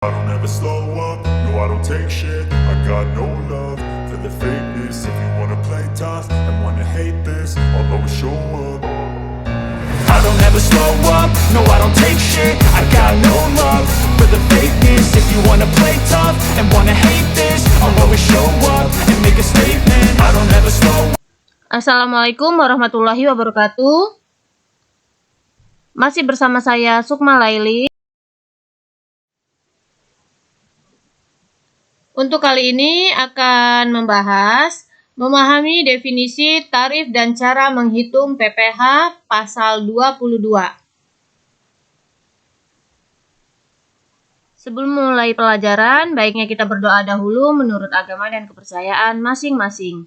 I don't ever slow up, no I don't take shit. I got no love for the fakeness. If you wanna play tough and wanna hate this, I'll always show up. I don't ever slow up, no I don't take shit. I got no love for the fakeness. If you wanna play tough and wanna hate this, I'll always show up and make a statement. I don't ever slow up. Assalamualaikum warahmatullahi wabarakatuh. Masih bersama saya Sukma Laili. Untuk kali ini akan membahas memahami definisi tarif dan cara menghitung PPh pasal 22. Sebelum mulai pelajaran, baiknya kita berdoa dahulu menurut agama dan kepercayaan masing-masing.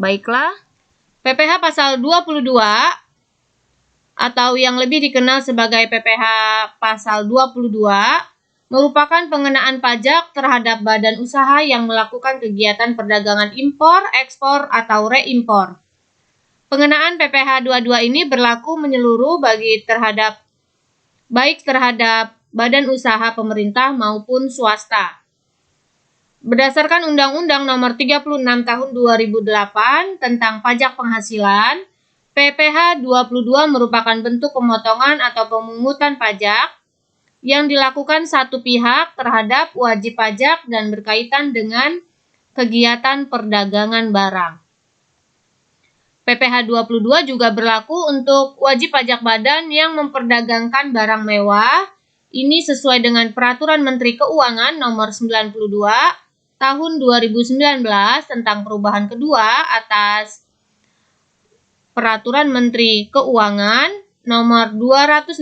Baiklah, PPh pasal 22 atau yang lebih dikenal sebagai PPh pasal 22 merupakan pengenaan pajak terhadap badan usaha yang melakukan kegiatan perdagangan impor, ekspor, atau reimpor. Pengenaan PPh 22 ini berlaku menyeluruh baik terhadap badan usaha pemerintah maupun swasta. Berdasarkan Undang-Undang Nomor 36 Tahun 2008 tentang Pajak Penghasilan, PPh 22 merupakan bentuk pemotongan atau pemungutan pajak yang dilakukan satu pihak terhadap wajib pajak dan berkaitan dengan kegiatan perdagangan barang. PPh 22 juga berlaku untuk wajib pajak badan yang memperdagangkan barang mewah. Ini sesuai dengan Peraturan Menteri Keuangan Nomor 92 Tahun 2019 tentang perubahan kedua atas Peraturan Menteri Keuangan Nomor 253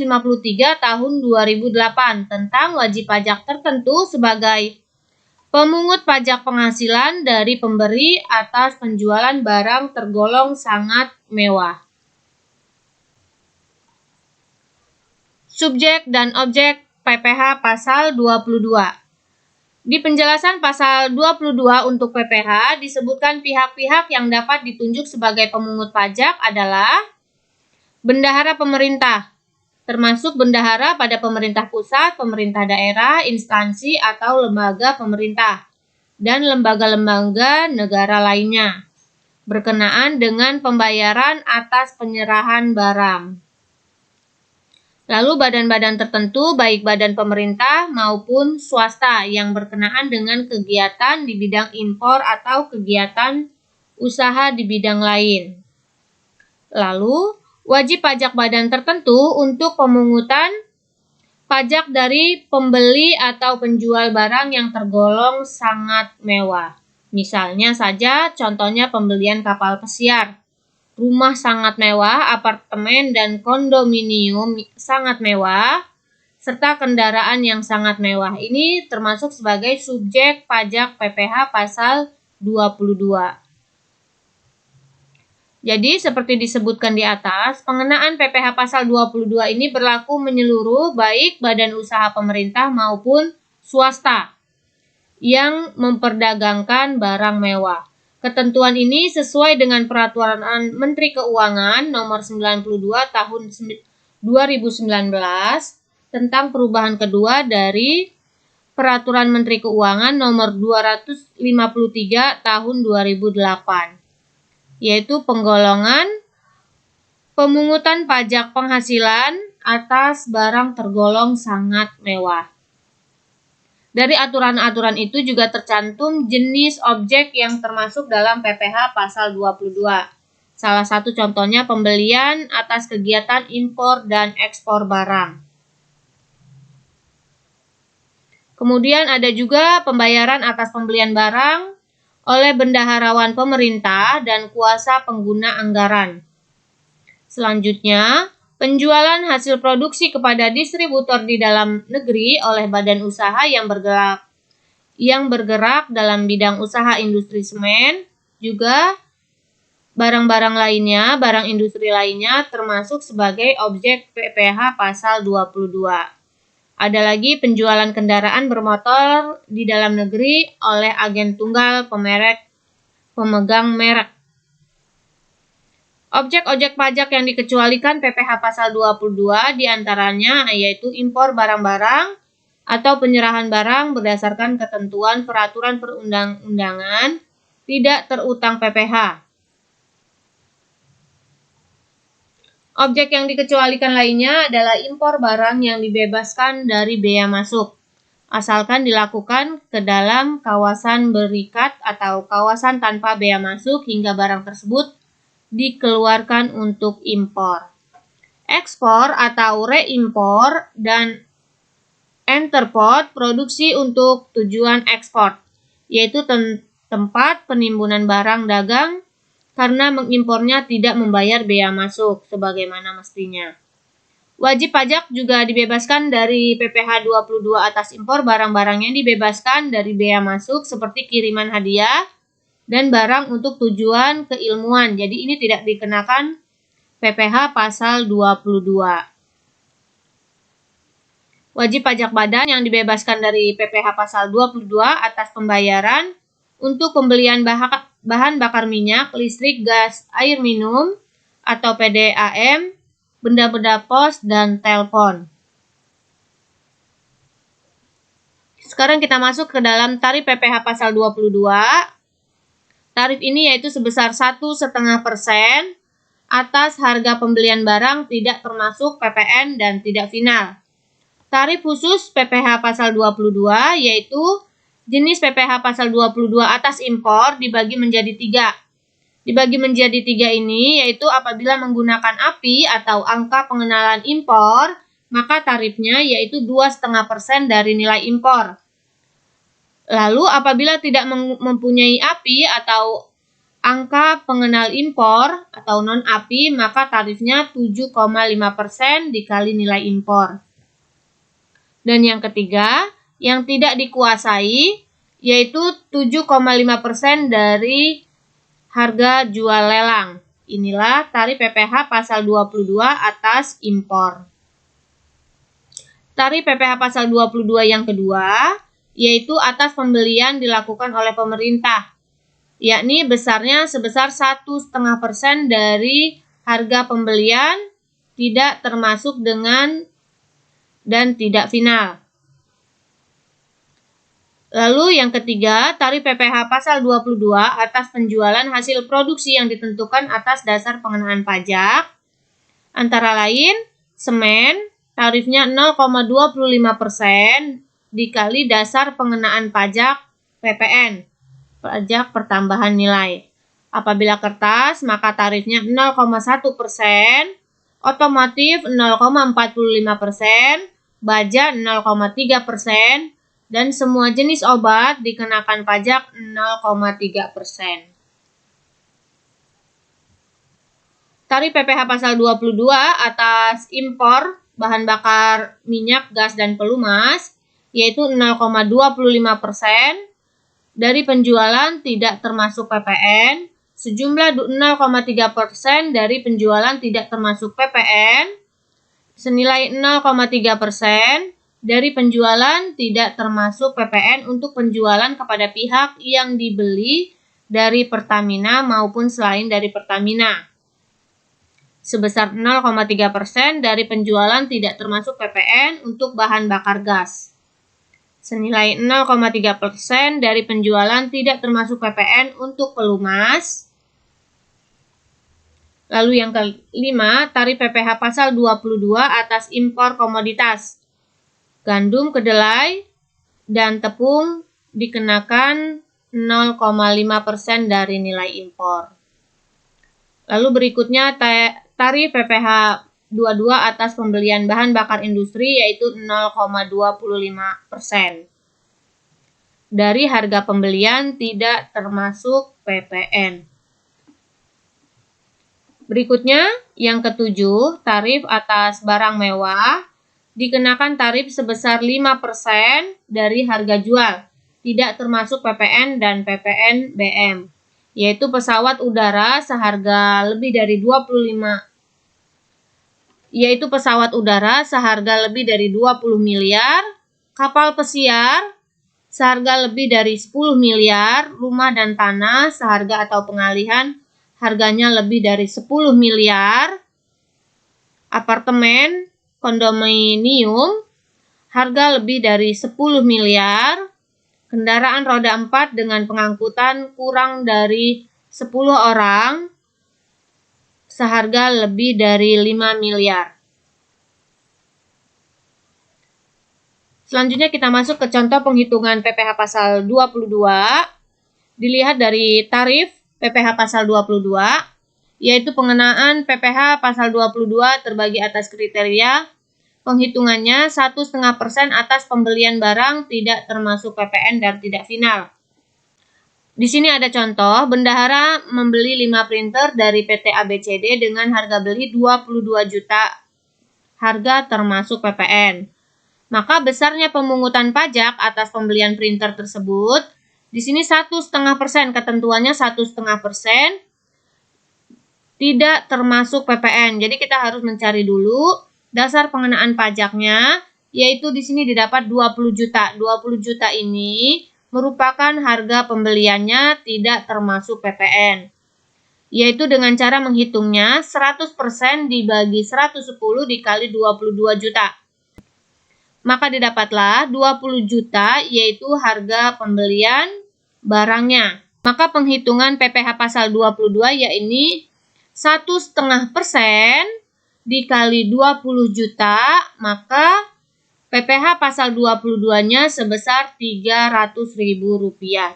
Tahun 2008 tentang wajib pajak tertentu sebagai pemungut pajak penghasilan dari pemberi atas penjualan barang tergolong sangat mewah. Subjek dan objek PPh pasal 22. Di penjelasan pasal 22 untuk PPh disebutkan pihak-pihak yang dapat ditunjuk sebagai pemungut pajak adalah bendahara pemerintah, termasuk bendahara pada pemerintah pusat, pemerintah daerah, instansi atau lembaga pemerintah, dan lembaga-lembaga negara lainnya, berkenaan dengan pembayaran atas penyerahan barang. Lalu badan-badan tertentu baik badan pemerintah maupun swasta yang berkenaan dengan kegiatan di bidang impor atau kegiatan usaha di bidang lain. Lalu wajib pajak badan tertentu untuk pemungutan pajak dari pembeli atau penjual barang yang tergolong sangat mewah. Misalnya saja contohnya pembelian kapal pesiar, rumah sangat mewah, apartemen dan kondominium sangat mewah, serta kendaraan yang sangat mewah. Ini termasuk sebagai subjek pajak PPh pasal 22. Jadi seperti disebutkan di atas, pengenaan PPh pasal 22 ini berlaku menyeluruh baik badan usaha pemerintah maupun swasta yang memperdagangkan barang mewah. Ketentuan ini sesuai dengan Peraturan Menteri Keuangan Nomor 92 Tahun 2019 tentang perubahan kedua dari Peraturan Menteri Keuangan Nomor 253 Tahun 2008, yaitu penggolongan pemungutan pajak penghasilan atas barang tergolong sangat mewah. Dari aturan-aturan itu juga tercantum jenis objek yang termasuk dalam PPh pasal 22. Salah satu contohnya pembelian atas kegiatan impor dan ekspor barang. Kemudian ada juga pembayaran atas pembelian barang oleh bendaharawan pemerintah dan kuasa pengguna anggaran. Selanjutnya, penjualan hasil produksi kepada distributor di dalam negeri oleh badan usaha yang bergerak dalam bidang usaha industri semen, juga barang-barang lainnya, barang industri lainnya termasuk sebagai objek PPh pasal 22. Ada lagi penjualan kendaraan bermotor di dalam negeri oleh agen tunggal pemegang merek Objek-objek pajak yang dikecualikan PPh pasal 22 diantaranya yaitu impor barang-barang atau penyerahan barang berdasarkan ketentuan peraturan perundang-undangan tidak terutang PPh. Objek yang dikecualikan lainnya adalah impor barang yang dibebaskan dari bea masuk, asalkan dilakukan ke dalam kawasan berikat atau kawasan tanpa bea masuk hingga barang tersebut dikeluarkan untuk impor. Ekspor atau reimpor dan entrepot produksi untuk tujuan ekspor, yaitu tempat penimbunan barang dagang karena mengimpornya tidak membayar bea masuk sebagaimana mestinya. Wajib pajak juga dibebaskan dari PPh 22 atas impor barang-barang yang dibebaskan dari bea masuk seperti kiriman hadiah dan barang untuk tujuan keilmuan. Jadi ini tidak dikenakan PPh pasal 22. Wajib pajak badan yang dibebaskan dari PPh pasal 22 atas pembayaran untuk pembelian bahan bakar minyak, listrik, gas, air minum, atau PDAM, benda-benda pos, dan telepon. Sekarang kita masuk ke dalam tarif PPh pasal 22. Tarif ini yaitu sebesar 1,5% atas harga pembelian barang tidak termasuk PPN dan tidak final. Tarif khusus PPh pasal 22 yaitu jenis PPh pasal 22 atas impor dibagi menjadi 3. Dibagi menjadi 3 ini yaitu apabila menggunakan API atau angka pengenalan impor, maka tarifnya yaitu 2,5% dari nilai impor. Lalu apabila tidak mempunyai API atau angka pengenal impor atau non-API, maka tarifnya 7,5% dikali nilai impor. Dan yang ketiga, yang tidak dikuasai, yaitu 7,5% dari harga jual lelang. Inilah tarif PPh pasal 22 atas impor. Tarif PPh pasal 22 yang kedua, yaitu atas pembelian dilakukan oleh pemerintah, yakni besarnya sebesar 1,5% dari harga pembelian, tidak termasuk dengan dan tidak final. Lalu yang ketiga, tarif PPh pasal 22 atas penjualan hasil produksi yang ditentukan atas dasar pengenaan pajak. Antara lain, semen, tarifnya 0,25% dikali dasar pengenaan pajak PPN, pajak pertambahan nilai. Apabila kertas, maka tarifnya 0,1%, otomotif 0,45%, baja 0,3%, dan semua jenis obat dikenakan pajak 0,3%. Tarif PPh pasal 22 atas impor bahan bakar minyak, gas, dan pelumas, yaitu 0,25% dari penjualan tidak termasuk PPN, sejumlah 0,3% dari penjualan tidak termasuk PPN, senilai 0,3% dari penjualan tidak termasuk PPN untuk penjualan kepada pihak yang dibeli dari Pertamina maupun selain dari Pertamina. Sebesar 0,3% dari penjualan tidak termasuk PPN untuk bahan bakar gas. Senilai 0,3% dari penjualan tidak termasuk PPN untuk pelumas. Lalu yang kelima, tarif PPh pasal 22 atas impor komoditas. Gandum, kedelai, dan tepung dikenakan 0,5% dari nilai impor. Lalu berikutnya tarif PPh 22 atas pembelian bahan bakar industri yaitu 0,25% dari harga pembelian tidak termasuk PPN. Berikutnya, yang ketujuh, tarif atas barang mewah dikenakan tarif sebesar 5% dari harga jual, tidak termasuk PPN dan PPN BM, yaitu pesawat udara seharga lebih dari 20 miliar, kapal pesiar seharga lebih dari 10 miliar, rumah dan tanah seharga atau pengalihan harganya lebih dari 10 miliar. Apartemen, kondominium, harga lebih dari 10 miliar. Kendaraan roda 4 dengan pengangkutan kurang dari 10 orang, seharga lebih dari 5 miliar. Selanjutnya kita masuk ke contoh penghitungan PPh pasal 22. Dilihat dari tarif PPh pasal 22, yaitu pengenaan PPh pasal 22 terbagi atas kriteria. Penghitungannya 1,5% atas pembelian barang tidak termasuk PPN dan tidak final. Di sini ada contoh, bendahara membeli 5 printer dari PT ABCD dengan harga beli 22 juta, harga termasuk PPN. Maka besarnya pemungutan pajak atas pembelian printer tersebut, di sini 1,5%, ketentuannya 1,5%, tidak termasuk PPN. Jadi kita harus mencari dulu dasar pengenaan pajaknya, yaitu di sini didapat 20 juta. 20 juta ini merupakan harga pembeliannya tidak termasuk PPN. Yaitu dengan cara menghitungnya 100% dibagi 110 dikali 22 juta. Maka didapatlah 20 juta yaitu harga pembelian barangnya. Maka penghitungan PPh pasal 22 yaitu 1,5% dikali 20 juta, maka PPh pasal 22-nya sebesar Rp300.000.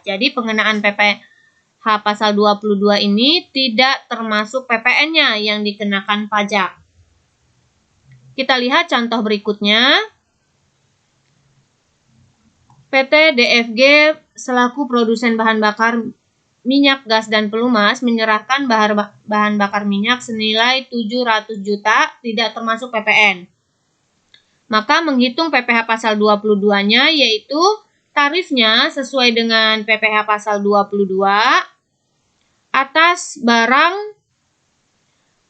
Jadi pengenaan PPh pasal 22 ini tidak termasuk PPN-nya yang dikenakan pajak. Kita lihat contoh berikutnya. PT DFG selaku produsen bahan bakar minyak, gas, dan pelumas menyerahkan bahan bakar minyak senilai 700 juta tidak termasuk PPN. Maka menghitung PPh pasal 22-nya yaitu tarifnya sesuai dengan PPh pasal 22 atas barang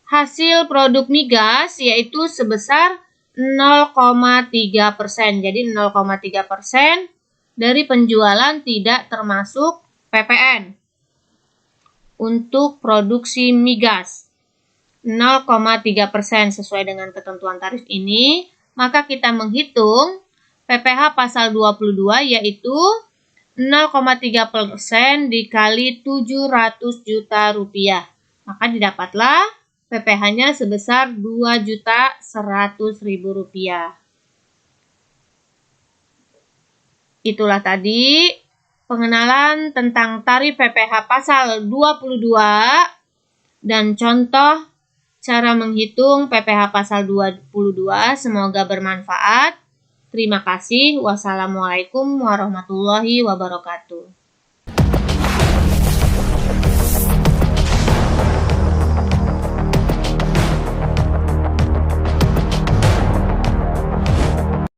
hasil produk migas yaitu sebesar 0,3%. Jadi 0,3% dari penjualan tidak termasuk PPN. Untuk produksi migas 0,3% sesuai dengan ketentuan tarif ini, maka kita menghitung PPh pasal 22 yaitu 0,3% dikali 700 juta rupiah. Maka didapatlah PPh-nya sebesar Rp2.100.000. Itulah tadi pengenalan tentang tarif PPh pasal 22 dan contoh cara menghitung PPh pasal 22. Semoga bermanfaat. Terima kasih. Wassalamualaikum warahmatullahi wabarakatuh.